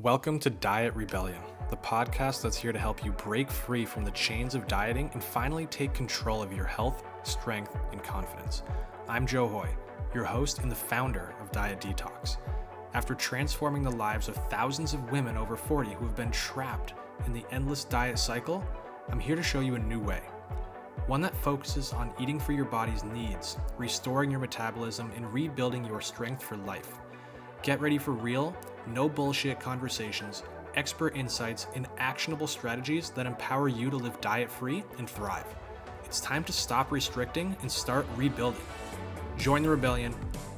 Welcome to Diet Rebellion, the podcast that's here to help you break free from the chains of dieting and finally take control of your health, strength, and confidence. I'm Joe Hoye, your host and the founder of Diet Detox. After transforming the lives of thousands of women over 40 who have been trapped in the endless diet cycle, I'm here to show you a new way. One that focuses on eating for your body's needs, restoring your metabolism, and rebuilding your strength for life. Get ready for real, no bullshit conversations, expert insights, and actionable strategies that empower you to live diet-free and thrive. It's time to stop restricting and start rebuilding. Join the rebellion.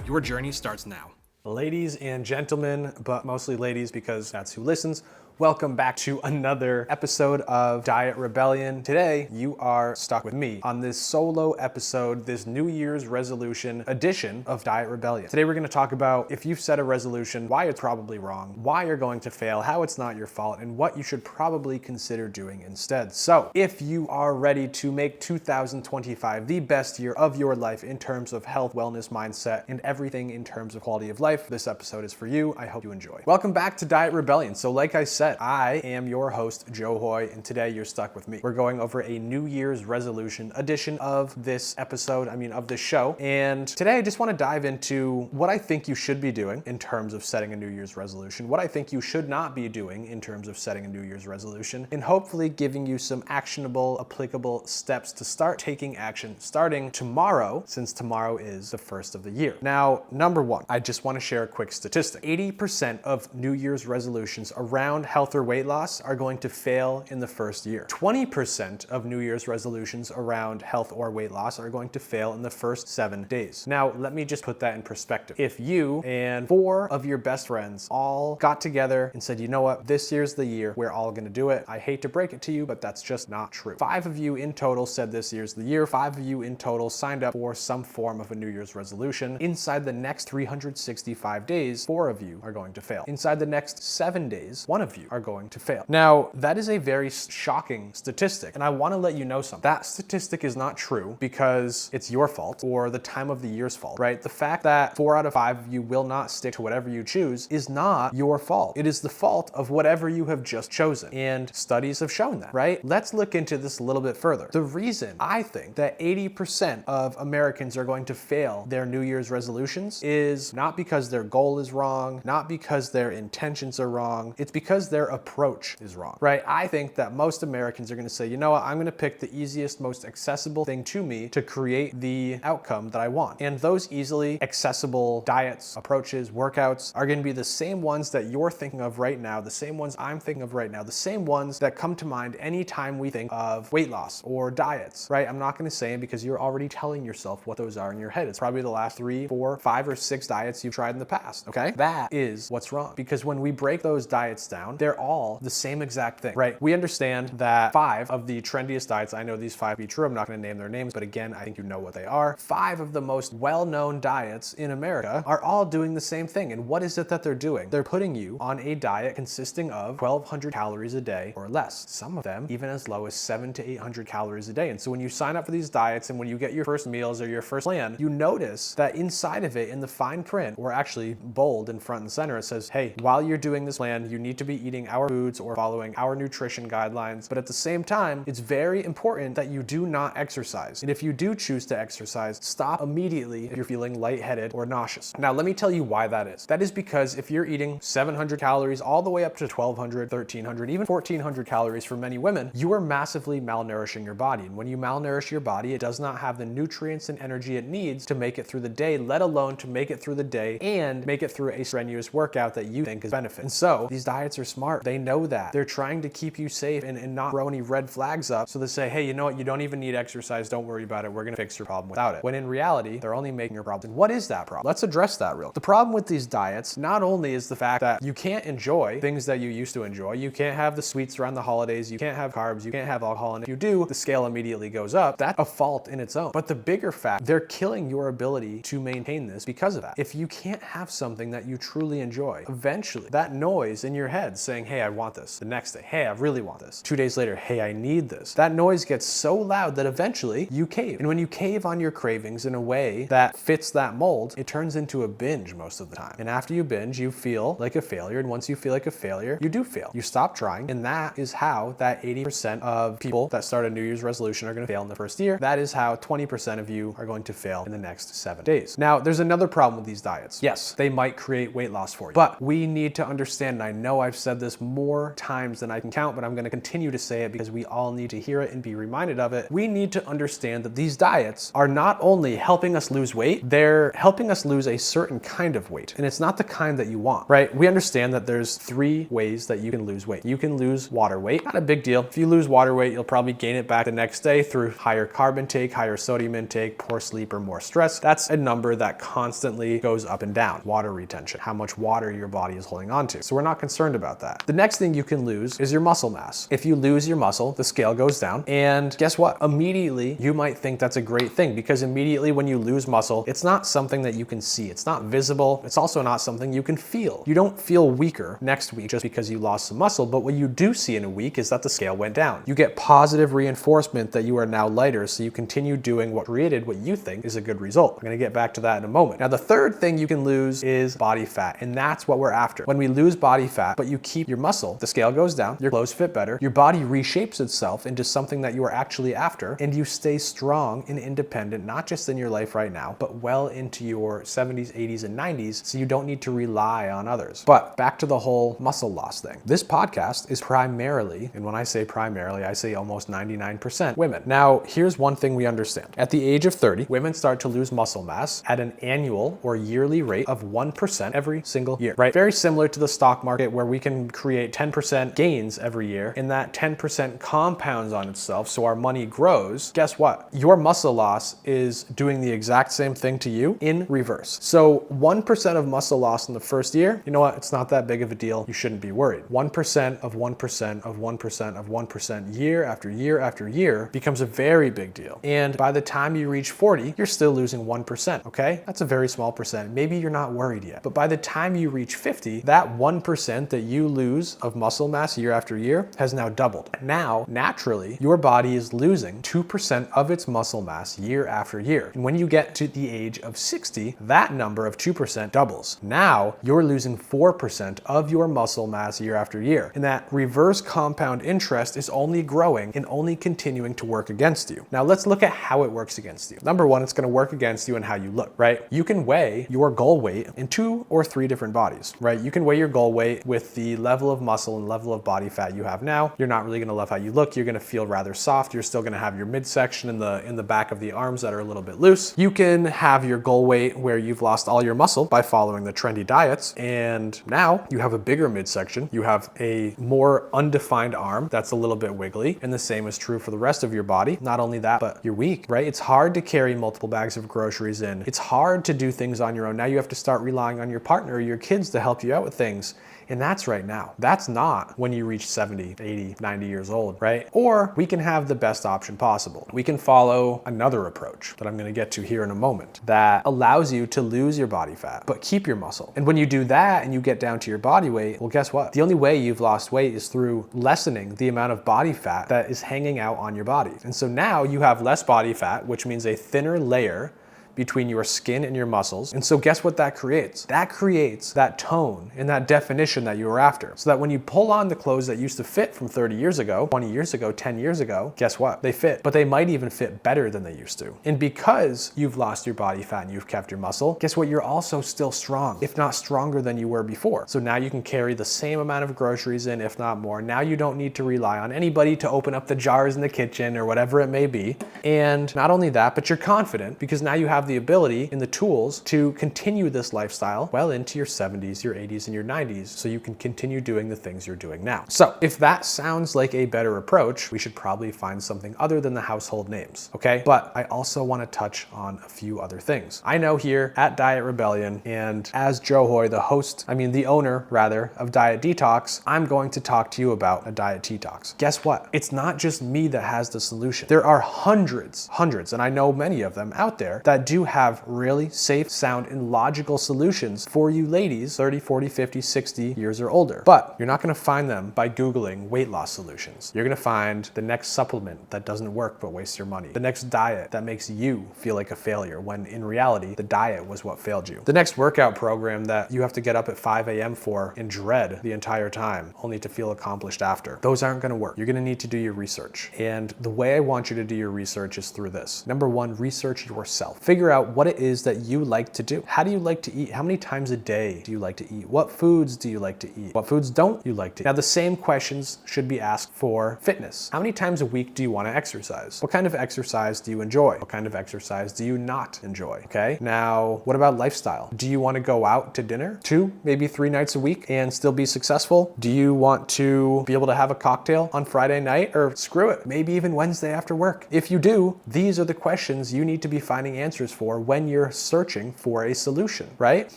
Your journey starts now. Ladies and gentlemen, but mostly ladies because that's who listens, welcome back to another episode of Diet Rebellion. Today, you are stuck with me on this solo episode, this New Year's resolution edition of Diet Rebellion. Today, we're going to talk about if you've set a resolution, why it's probably wrong, why you're going to fail, how it's not your fault, and what you should probably consider doing instead. So, if you are ready to make 2025 the best year of your life in terms of health, wellness, mindset, and everything in terms of quality of life, this episode is for you. I hope you enjoy. Welcome back to Diet Rebellion. So, like I said, I am your host, Joe Hoye, and today you're stuck with me. We're going over a New Year's resolution edition of this episode, of this show. And today I just want to dive into what I think you should be doing in terms of setting a New Year's resolution, what I think you should not be doing in terms of setting a New Year's resolution, and hopefully giving you some actionable, applicable steps to start taking action starting tomorrow, since tomorrow is the first of the year. Now, number one, I just want to share a quick statistic. 80% of New Year's resolutions around health or weight loss are going to fail in the first year. 20% of New Year's resolutions around health or weight loss are going to fail in the first 7 days. Now, let me just put that in perspective. If you and 4 of your best friends all got together and said, you know what, this year's the year, we're all gonna do it. I hate to break it to you, but that's just not true. 5 of you in total said this year's the year. 5 of you in total signed up for some form of a New Year's resolution. Inside the next 365 days, 4 of you are going to fail. Inside the next 7 days, 1 of you are going to fail. Now, that is a very shocking statistic, and I want to let you know something. That statistic is not true because it's your fault or the time of the year's fault, right? The fact that 4 out of 5 of you will not stick to whatever you choose is not your fault. It is the fault of whatever you have just chosen, and studies have shown that, right? Let's look into this a little bit further. The reason I think that 80% of Americans are going to fail their New Year's resolutions is not because their goal is wrong, not because their intentions are wrong, it's because their approach is wrong, right? I think that most Americans are going to say, you know what, I'm going to pick the easiest, most accessible thing to me to create the outcome that I want. And those easily accessible diets, approaches, workouts are going to be the same ones that you're thinking of right now, the same ones I'm thinking of right now, the same ones that come to mind anytime we think of weight loss or diets, right? I'm not going to say them because you're already telling yourself what those are in your head. It's probably the last 3, 4, 5, or 6 diets you've tried in the past, okay? That is what's wrong, because when we break those diets down, they're all the same exact thing, right? We understand that 5 of the trendiest diets, I know these 5 be true, I'm not going to name their names, but again, I think you know what they are. 5 of the most well-known diets in America are all doing the same thing. And what is it that they're doing? They're putting you on a diet consisting of 1,200 calories a day or less. Some of them even as low as 700 to 800 calories a day. And so when you sign up for these diets and when you get your first meals or your first plan, you notice that inside of it, in the fine print, or actually bold in front and center, it says, hey, while you're doing this plan, you need to be eating our foods or following our nutrition guidelines. But at the same time, it's very important that you do not exercise. And if you do choose to exercise, stop immediately if you're feeling lightheaded or nauseous. Now, let me tell you why that is. That is because if you're eating 700 calories all the way up to 1,200, 1,300, even 1,400 calories for many women, you are massively malnourishing your body. And when you malnourish your body, it does not have the nutrients and energy it needs to make it through the day, let alone to make it through the day and make it through a strenuous workout that you think is benefit. And so these diets are smart. They know that. They're trying to keep you safe and not throw any red flags up. So they say, hey, you know what? You don't even need exercise. Don't worry about it. We're going to fix your problem without it. When in reality, they're only making your problem. And what is that problem? Let's address that real. The problem with these diets not only is the fact that you can't enjoy things that you used to enjoy. You can't have the sweets around the holidays. You can't have carbs. You can't have alcohol. And if you do, the scale immediately goes up. That's a fault in its own. But the bigger fact, they're killing your ability to maintain this because of that. If you can't have something that you truly enjoy, eventually that noise in your head saying, saying, hey, I want this. The next day, hey, I really want this. 2 days later, hey, I need this. That noise gets so loud that eventually you cave. And when you cave on your cravings in a way that fits that mold, it turns into a binge most of the time. And after you binge, you feel like a failure. And once you feel like a failure, you do fail. You stop trying. And that is how that 80% of people that start a New Year's resolution are going to fail in the first year. That is how 20% of you are going to fail in the next 7 days. Now, there's another problem with these diets. Yes, they might create weight loss for you, but we need to understand, and I know I've said this more times than I can count, but I'm going to continue to say it because we all need to hear it and be reminded of it. We need to understand that these diets are not only helping us lose weight, they're helping us lose a certain kind of weight. And it's not the kind that you want, right? We understand that there's 3 ways that you can lose weight. You can lose water weight. Not a big deal. If you lose water weight, you'll probably gain it back the next day through higher carb intake, higher sodium intake, poor sleep, or more stress. That's a number that constantly goes up and down. Water retention, how much water your body is holding on to. So we're not concerned about that. The next thing you can lose is your muscle mass. If you lose your muscle, the scale goes down. And guess what? Immediately, you might think that's a great thing, because immediately when you lose muscle, it's not something that you can see. It's not visible. It's also not something you can feel. You don't feel weaker next week just because you lost some muscle, but what you do see in a week is that the scale went down. You get positive reinforcement that you are now lighter, so you continue doing what created what you think is a good result. I'm gonna get back to that in a moment. Now, the third thing you can lose is body fat, and that's what we're after. When we lose body fat, but you keep your muscle, the scale goes down, your clothes fit better, your body reshapes itself into something that you are actually after, and you stay strong and independent, not just in your life right now, but well into your 70s, 80s, and 90s, so you don't need to rely on others. But back to the whole muscle loss thing. This podcast is primarily, and when I say primarily, I say almost 99% women. Now, here's one thing we understand. At the age of 30, women start to lose muscle mass at an annual or yearly rate of 1% every single year, right? Very similar to the stock market, where we can create 10% gains every year, and that 10% compounds on itself, so our money grows. Guess what? Your muscle loss is doing the exact same thing to you in reverse. So 1% of muscle loss in the first year, you know what? It's not that big of a deal. You shouldn't be worried. 1% of 1% of 1% of 1% year after year after year becomes a very big deal. And by the time you reach 40, you're still losing 1%, okay? That's a very small percent. Maybe you're not worried yet. But by the time you reach 50, that 1% that you lose of muscle mass year after year has now doubled. Now, naturally, your body is losing 2% of its muscle mass year after year. And when you get to the age of 60, that number of 2% doubles. Now, you're losing 4% of your muscle mass year after year. And that reverse compound interest is only growing and only continuing to work against you. Now, let's look at how it works against you. Number one, it's going to work against you in how you look, right? You can weigh your goal weight in 2 or 3 different bodies, right? You can weigh your goal weight with the level of muscle and level of body fat you have now. You're not really going to love how you look. You're going to feel rather soft. You're still going to have your midsection in the back of the arms that are a little bit loose. You can have your goal weight where you've lost all your muscle by following the trendy diets, and now you have a bigger midsection. You have a more undefined arm that's a little bit wiggly, and the same is true for the rest of your body. Not only that, but you're weak, right? It's hard to carry multiple bags of groceries in. It's hard to do things on your own. Now you have to start relying on your partner or your kids to help you out with things. And that's right now. That's not when you reach 70, 80, 90 years old, right? Or we can have the best option possible. We can follow another approach that I'm going to get to here in a moment that allows you to lose your body fat, but keep your muscle. And when you do that and you get down to your body weight, well, guess what? The only way you've lost weight is through lessening the amount of body fat that is hanging out on your body. And so now you have less body fat, which means a thinner layer between your skin and your muscles. And so guess what that creates? That creates that tone and that definition that you were after. So that when you pull on the clothes that used to fit from 30 years ago, 20 years ago, 10 years ago, guess what? They fit, but they might even fit better than they used to. And because you've lost your body fat and you've kept your muscle, guess what? You're also still strong, if not stronger than you were before. So now you can carry the same amount of groceries in, if not more. Now you don't need to rely on anybody to open up the jars in the kitchen or whatever it may be. And not only that, but you're confident because now you have the ability and the tools to continue this lifestyle well into your 70s, your 80s, and your 90s, so you can continue doing the things you're doing now. So if that sounds like a better approach, we should probably find something other than the household names, okay? But I also want to touch on a few other things. I know here at Diet Rebellion, and as Joe Hoye, the owner rather, of Diet Detox, I'm going to talk to you about a diet detox. Guess what? It's not just me that has the solution. There are hundreds, and I know many of them out there that do have really safe, sound, and logical solutions for you ladies 30, 40, 50, 60 years or older. But you're not gonna find them by Googling weight loss solutions. You're gonna find the next supplement that doesn't work but wastes your money. The next diet that makes you feel like a failure when in reality, the diet was what failed you. The next workout program that you have to get up at 5 a.m. for and dread the entire time, only to feel accomplished after. Those aren't gonna work. You're gonna need to do your research. And the way I want you to do your research is through this. Number one, research yourself. Figure out what it is that you like to do. How do you like to eat? How many times a day do you like to eat? What foods do you like to eat? What foods don't you like to eat? Now, the same questions should be asked for fitness. How many times a week do you want to exercise? What kind of exercise do you enjoy? What kind of exercise do you not enjoy? Okay. Now, what about lifestyle? Do you want to go out to dinner 2, maybe 3 nights a week and still be successful? Do you want to be able to have a cocktail on Friday night, or screw it, maybe even Wednesday after work? If you do, these are the questions you need to be finding answers for when you're searching for a solution, right?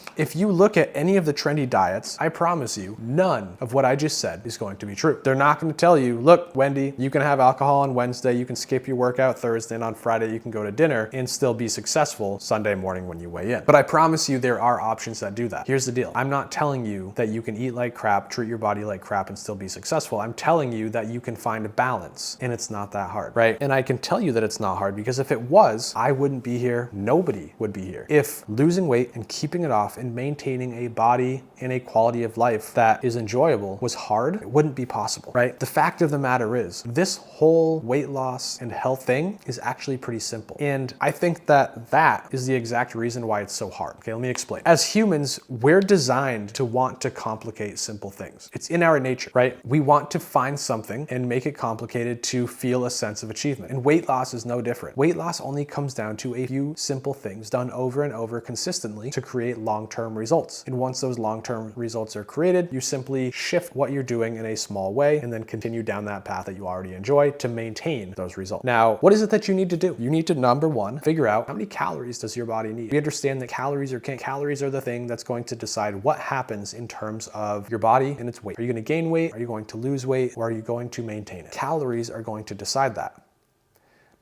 If you look at any of the trendy diets, I promise you, none of what I just said is going to be true. They're not going to tell you, look, Wendy, you can have alcohol on Wednesday, you can skip your workout Thursday, and on Friday you can go to dinner and still be successful Sunday morning when you weigh in. But I promise you there are options that do that. Here's the deal. I'm not telling you that you can eat like crap, treat your body like crap, and still be successful. I'm telling you that you can find a balance, and it's not that hard, right? And I can tell you that it's not hard because if it was, I wouldn't be here. Nobody would be here. If losing weight and keeping it off and maintaining a body and a quality of life that is enjoyable was hard, it wouldn't be possible, right? The fact of the matter is, this whole weight loss and health thing is actually pretty simple. And I think that that is the exact reason why it's so hard. Okay, let me explain. As humans, we're designed to want to complicate simple things. It's in our nature, right? We want to find something and make it complicated to feel a sense of achievement. And weight loss is no different. Weight loss only comes down to a few simple things done over and over consistently to create long-term results. And once those long-term results are created, you simply shift what you're doing in a small way and then continue down that path that you already enjoy to maintain those results. Now, what is it that you need to do? You need to, number one, figure out how many calories does your body need. We understand that calories are the thing that's going to decide what happens in terms of your body and its weight. Are you going to gain weight? Are you going to lose weight? Or are you going to maintain it? Calories are going to decide that.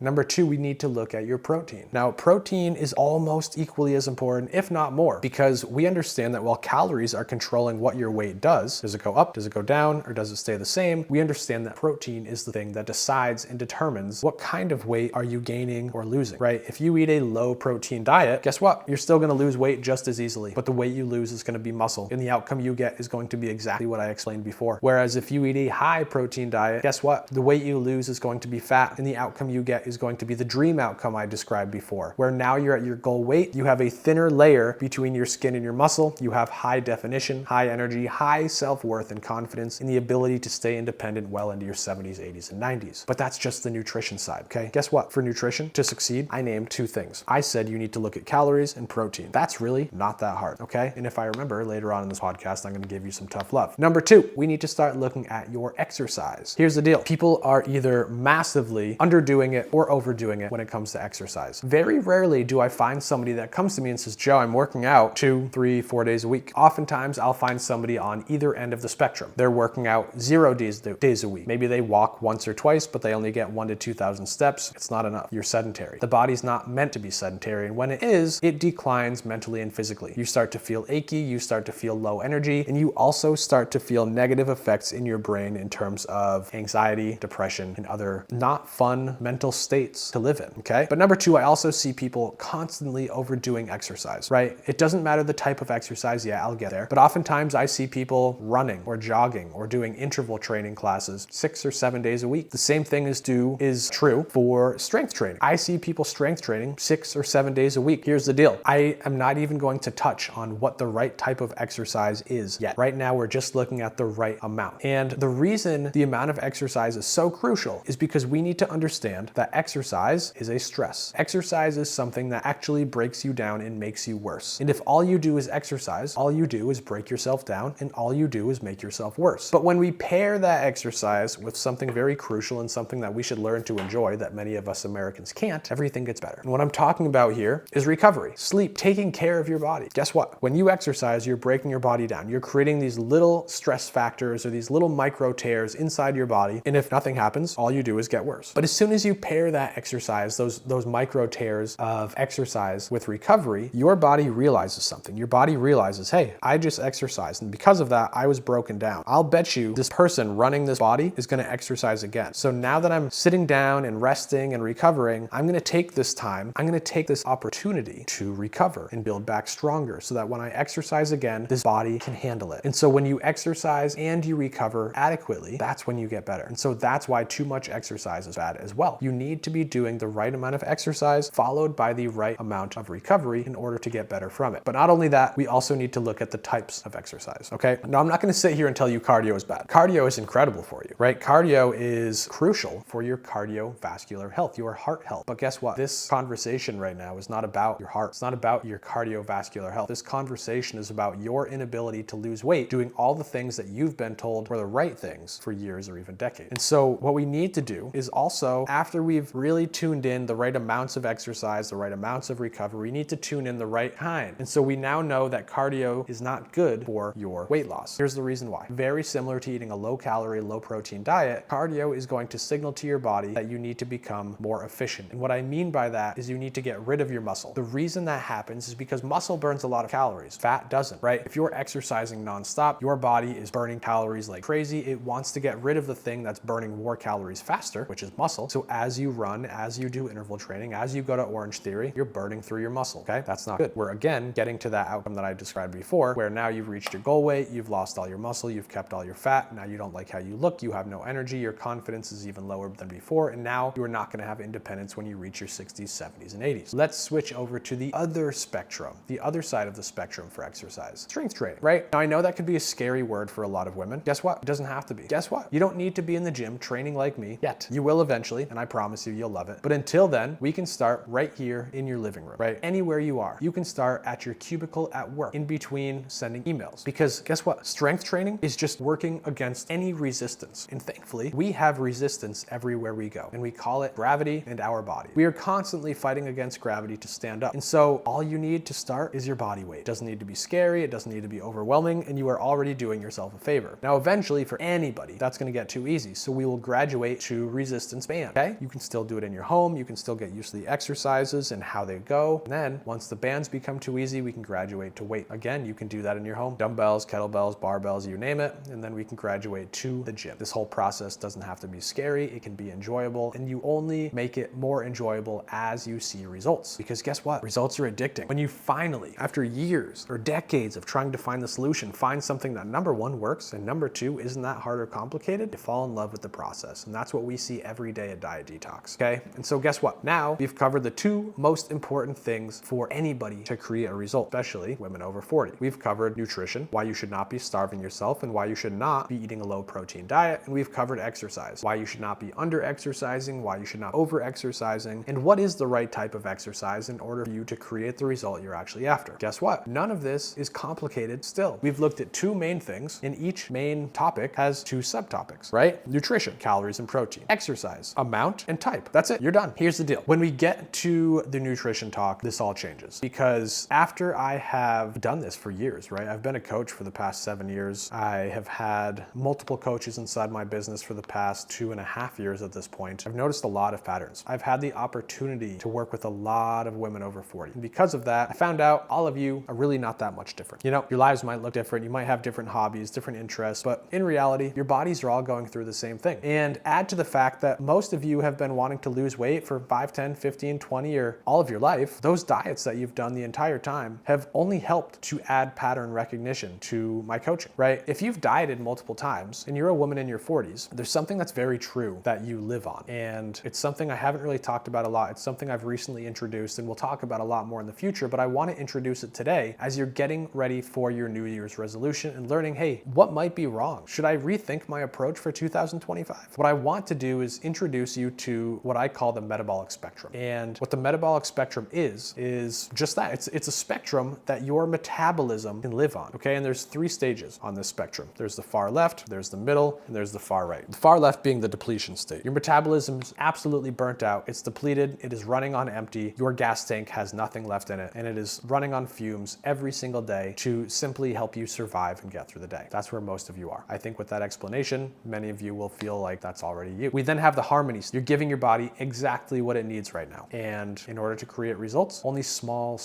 Number two, we need to look at your protein. Now, protein is almost equally as important, if not more, because we understand that while calories are controlling what your weight does it go up, does it go down, or does it stay the same? We understand that protein is the thing that decides and determines what kind of weight are you gaining or losing, right? If you eat a low protein diet, guess what? You're still gonna lose weight just as easily, but the weight you lose is gonna be muscle, and the outcome you get is going to be exactly what I explained before. Whereas if you eat a high protein diet, guess what? The weight you lose is going to be fat, and the outcome you get is going to be the dream outcome I described before, where now you're at your goal weight, you have a thinner layer between your skin and your muscle, you have high definition, high energy, high self-worth and confidence, and the ability to stay independent well into your 70s, 80s, and 90s. But that's just the nutrition side, okay? Guess what? For nutrition, to succeed, I named 2 things. I said you need to look at calories and protein. That's really not that hard, okay? And if I remember later on in this podcast, I'm gonna give you some tough love. Number 2, we need to start looking at your exercise. Here's the deal. People are either massively underdoing it or overdoing it when it comes to exercise. Very rarely do I find somebody that comes to me and says, Joe, I'm working out 2, 3, 4 days a week. Oftentimes I'll find somebody on either end of the spectrum. They're working out 0 days a week. Maybe they walk once or twice, but they only get 1,000 to 2,000 steps. It's not enough. You're sedentary. The body's not meant to be sedentary. And when it is, it declines mentally and physically. You start to feel achy, you start to feel low energy, and you also start to feel negative effects in your brain in terms of anxiety, depression, and other not fun mental states to live in, okay? But number 2, I also see people constantly overdoing exercise, right? It doesn't matter the type of exercise, yeah, I'll get there, but oftentimes I see people running or jogging or doing interval training classes 6 or 7 days a week. The same thing is true for strength training. I see people strength training 6 or 7 days a week. Here's the deal. I am not even going to touch on what the right type of exercise is yet. Right now, we're just looking at the right amount. And the reason the amount of exercise is so crucial is because we need to understand that exercise is a stress. Exercise is something that actually breaks you down and makes you worse. And if all you do is exercise, all you do is break yourself down and all you do is make yourself worse. But when we pair that exercise with something very crucial and something that we should learn to enjoy that many of us Americans can't, everything gets better. And what I'm talking about here is recovery, sleep, taking care of your body. Guess what? When you exercise, you're breaking your body down. You're creating these little stress factors or these little micro tears inside your body. And if nothing happens, all you do is get worse. But as soon as you pair pair that exercise, those micro tears of exercise with recovery, your body realizes something. Your body realizes, hey, I just exercised, and because of that, I was broken down. I'll bet you this person running this body is going to exercise again. So now that I'm sitting down and resting and recovering, I'm going to take this time, I'm going to take this opportunity to recover and build back stronger so that when I exercise again, this body can handle it. And so when you exercise and you recover adequately, that's when you get better. And so that's why too much exercise is bad as well. You need to be doing the right amount of exercise followed by the right amount of recovery in order to get better from it. But not only that, we also need to look at the types of exercise, okay? Now, I'm not going to sit here and tell you cardio is bad. Cardio is incredible for you, right? Cardio is crucial for your cardiovascular health, your heart health. But guess what? This conversation right now is not about your heart. It's not about your cardiovascular health. This conversation is about your inability to lose weight doing all the things that you've been told were the right things for years or even decades. And so what we need to do is also, after we've really tuned in the right amounts of exercise, the right amounts of recovery, we need to tune in the right kind. And so we now know that cardio is not good for your weight loss. Here's the reason why. Very similar to eating a low calorie, low protein diet, cardio is going to signal to your body that you need to become more efficient. And what I mean by that is you need to get rid of your muscle. The reason that happens is because muscle burns a lot of calories. Fat doesn't, right? If you're exercising nonstop, your body is burning calories like crazy. It wants to get rid of the thing that's burning more calories faster, which is muscle. So as you run, as you do interval training, as you go to Orange Theory, you're burning through your muscle, okay? That's not good. We're again getting to that outcome that I described before, where now you've reached your goal weight, you've lost all your muscle, you've kept all your fat, now you don't like how you look, you have no energy, your confidence is even lower than before, and now you are not gonna have independence when you reach your 60s, 70s, and 80s. Let's switch over to the other spectrum, the other side of the spectrum for exercise. Strength training, right? Now I know that could be a scary word for a lot of women. Guess what? It doesn't have to be. Guess what? You don't need to be in the gym training like me yet. You will eventually, and I promise you, you'll love it. But until then, we can start right here in your living room, right? Anywhere you are. You can start at your cubicle at work, in between sending emails. Because guess what? Strength training is just working against any resistance. And thankfully, we have resistance everywhere we go. And we call it gravity and our body. We are constantly fighting against gravity to stand up. And so all you need to start is your body weight. It doesn't need to be scary. It doesn't need to be overwhelming. And you are already doing yourself a favor. Now, eventually, for anybody, that's going to get too easy. So we will graduate to resistance band, okay? You can still do it in your home. You can still get used to the exercises and how they go. And then once the bands become too easy, we can graduate to weight. Again, you can do that in your home. Dumbbells, kettlebells, barbells, you name it. And then we can graduate to the gym. This whole process doesn't have to be scary. It can be enjoyable. And you only make it more enjoyable as you see results. Because guess what? Results are addicting. When you finally, after years or decades of trying to find the solution, find something that number one works and number two isn't that hard or complicated, you fall in love with the process. And that's what we see every day at Diet Detox, okay? And so guess what? Now we've covered the two most important things for anybody to create a result, especially women over 40. We've covered nutrition, why you should not be starving yourself and why you should not be eating a low protein diet. And we've covered exercise, why you should not be under exercising, why you should not over exercising, and what is the right type of exercise in order for you to create the result you're actually after. Guess what? None of this is complicated still. We've looked at two main things, and each main topic has two subtopics, right? Nutrition, calories and protein. Exercise, amount and type. That's it. You're done. Here's the deal. When we get to the nutrition talk, this all changes. Because after I have done this for years, right? I've been a coach for the past 7 years. I have had multiple coaches inside my business for the past 2.5 years at this point. I've noticed a lot of patterns. I've had the opportunity to work with a lot of women over 40. And because of that, I found out all of you are really not that much different. You know, your lives might look different. You might have different hobbies, different interests, but in reality, your bodies are all going through the same thing. And add to the fact that most of you have been wanting to lose weight for 5, 10, 15, 20, or all of your life. Those diets that you've done the entire time have only helped to add pattern recognition to my coaching, right? If you've dieted multiple times and you're a woman in your 40s, there's something that's very true that you live on. And it's something I haven't really talked about a lot. It's something I've recently introduced and we'll talk about a lot more in the future, but I want to introduce it today as you're getting ready for your New Year's resolution and learning, hey, what might be wrong? Should I rethink my approach for 2025? What I want to do is introduce you to what I call the metabolic spectrum. And what the metabolic spectrum is just that. It's a spectrum that your metabolism can live on, okay? And there's 3 stages on this spectrum. There's the far left, there's the middle, and there's the far right. The far left being the depletion state. Your metabolism is absolutely burnt out. It's depleted. It is running on empty. Your gas tank has nothing left in it, and it is running on fumes every single day to simply help you survive and get through the day. That's where most of you are. I think with that explanation, many of you will feel like that's already you. We then have the harmony. You're giving your body exactly what it needs right now. And in order to create results, only small,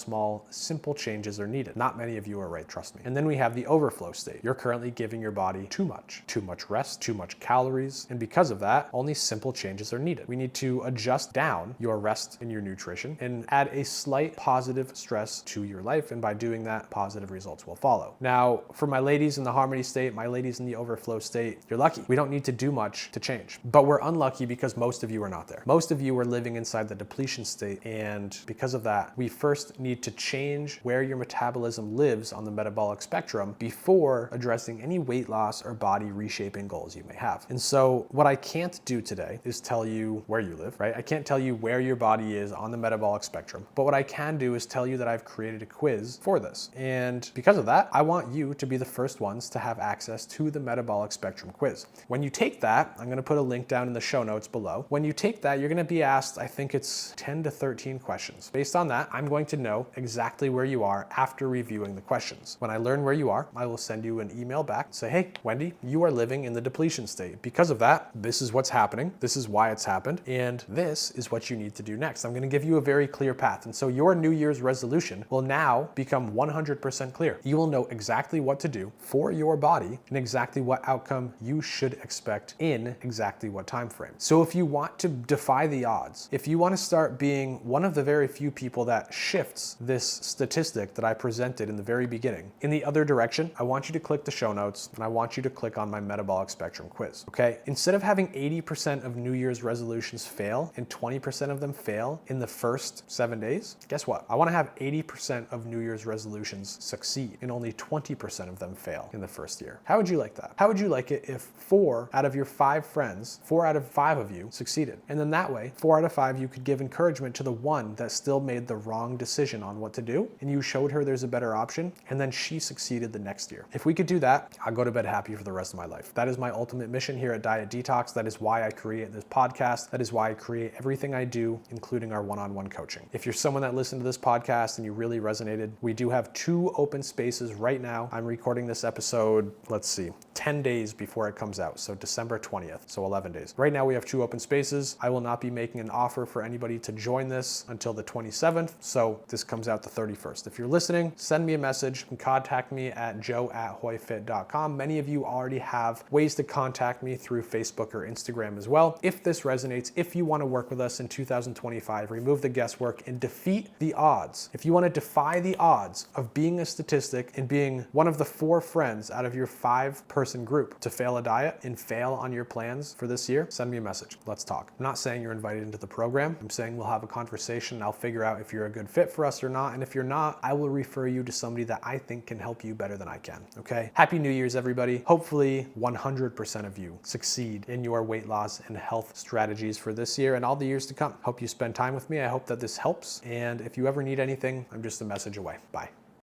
simple changes are needed. Not many of you are right, trust me. And then we have the overflow state. You're currently giving your body too much rest, too much calories. And because of that, only simple changes are needed. We need to adjust down your rest and your nutrition and add a slight positive stress to your life. And by doing that, positive results will follow. Now, for my ladies in the harmony state, my ladies in the overflow state, you're lucky. We don't need to do much to change, but we're unlucky because most of you are not there. Most of you are living inside the depletion state. And because of that, we first need to change where your metabolism lives on the metabolic spectrum before addressing any weight loss or body reshaping goals you may have. And so what I can't do today is tell you where you live, right? I can't tell you where your body is on the metabolic spectrum, but what I can do is tell you that I've created a quiz for this. And because of that, I want you to be the first ones to have access to the metabolic spectrum quiz. When you take that, I'm gonna put a link down in the show notes below. When you take that, you're gonna be asked, I think it's 10 to 13 questions. Based on that, I'm going to know exactly where you are after reviewing the questions. When I learn where you are, I will send you an email back and say, hey, Wendy, you are living in the depletion state. Because of that, this is what's happening. This is why it's happened. And this is what you need to do next. I'm gonna give you a very clear path. And so your New Year's resolution will now become 100% clear. You will know exactly what to do for your body and exactly what outcome you should expect in exactly what time frame. So if you want to defy the odds, if you want to start being one of the very few people that shifts this statistic that I presented in the very beginning in the other direction, I want you to click the show notes and I want you to click on my metabolic spectrum quiz, okay? Instead of having 80% of New Year's resolutions fail and 20% of them fail in the first 7 days, guess what? I want to have 80% of New Year's resolutions succeed and only 20% of them fail in the first year. How would you like that? How would you like it if 4 out of your 5 friends, 4 out of 5 of you succeeded? And then that way, 4 out of 5, you could give encouragement to the one that still made the wrong decision on what to do, and you showed her there's a better option, and then she succeeded the next year. If we could do that, I'll go to bed happy for the rest of my life. That is my ultimate mission here at Diet Detox. That is why I create this podcast. That is why I create everything I do, including our one-on-one coaching. If you're someone that listened to this podcast and you really resonated, we do have 2 open spaces right now. I'm recording this episode, 10 days before it comes out. So December 20th, so 11 days. Right now we have 2 open spaces. I will not be making an offer for anybody to join this until the 27th. So this comes out the 31st. If you're listening, send me a message and contact me at joe@hoyfit.com. Many of you already have ways to contact me through Facebook or Instagram as well. If this resonates, if you want to work with us in 2025, remove the guesswork and defeat the odds. If you want to defy the odds of being a statistic and being one of the 4 friends out of your 5-person group to fail a diet and fail on your plans for this year, send me a message. Let's talk. I'm not saying you're invited into the program. I'm saying we'll have a conversation and I'll figure out if you're a good fit for us or not. And if you're not, I will refer you to somebody that I think can help you better than I can. Okay? Happy New Year's, everybody. Hopefully 100% of you succeed in your weight loss and health strategies for this year and all the years to come. Hope you spend time with me. I hope that this helps. And if you ever need anything, I'm just a message away. Bye.